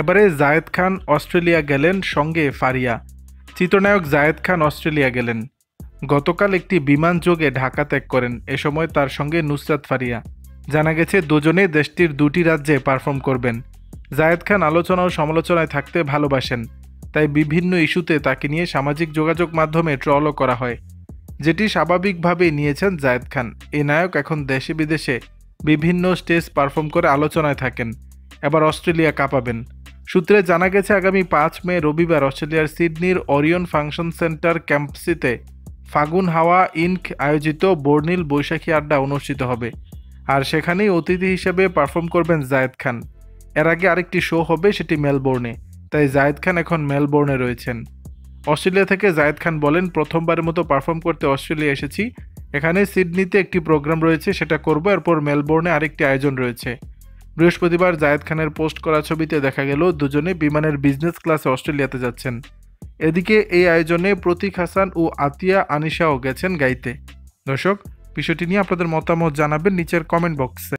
এবারে জায়েদ খান অস্ট্রেলিয়া গেলেন, সঙ্গে ফারিয়া। চিত্রনায়ক জায়েদ খান অস্ট্রেলিয়া গেলেন। গতকাল একটি বিমানযোগে ঢাকা ত্যাগ করেন। এ সময় তার সঙ্গে নুসরাত ফারিয়া। জানা গেছে দুজনেই দেশটির দুটি রাজ্যে পারফর্ম করবেন। জায়েদ খান আলোচনা ও সমালোচনায় থাকতে ভালোবাসেন, তাই বিভিন্ন ইস্যুতে তাকে নিয়ে সামাজিক যোগাযোগ মাধ্যমে ট্রলও করা হয়, যেটি স্বাভাবিকভাবেই নিয়েছেন জায়েদ খান। এই নায়ক এখন দেশে বিদেশে বিভিন্ন স্টেজ পারফর্ম করে আলোচনায় থাকেন। এবার অস্ট্রেলিয়া কাঁপাবেন। সূত্রে জানা গেছে আগামী 5 মে রবিবার অস্ট্রেলিয়ার সিডনির ওরিয়ন ফাংশন সেন্টার ক্যাম্পাসিতে ফাগুন হাওয়া ইনক আয়োজিত বর্ণিল বৈশাখী আড্ডা অনুষ্ঠিত হবে, আর সেখানেই অতিথি হিসেবে পারফর্ম করবেন জায়েদ খান। এর আগে আরেকটি শো হবে, সেটি মেলবোর্নে, তাই জায়েদ খান এখন মেলবোর্নে রয়েছেন। অস্ট্রেলিয়া থেকে জায়েদ খান বলেন, প্রথমবারের মতো পারফর্ম করতে অস্ট্রেলিয়া এসেছি। এখানে সিডনিতে একটি প্রোগ্রাম রয়েছে, সেটা করব, এরপর মেলবোর্নে আরেকটি আয়োজন রয়েছে। বৃহস্পতিবার জায়েদ খানের পোস্ট করা ছবিতে দেখা গেল দুজনে বিমানের বিজনেস ক্লাসে অস্ট্রেলিয়াতে যাচ্ছেন। এদিকে এই আয়োজনে প্রতীক হাসান ও আতিয়া আনিশাও গেছেন গাইতে। দর্শক, বিষয়টি নিয়ে আপনাদের মতামত জানাবেন নিচের কমেন্ট বক্সে।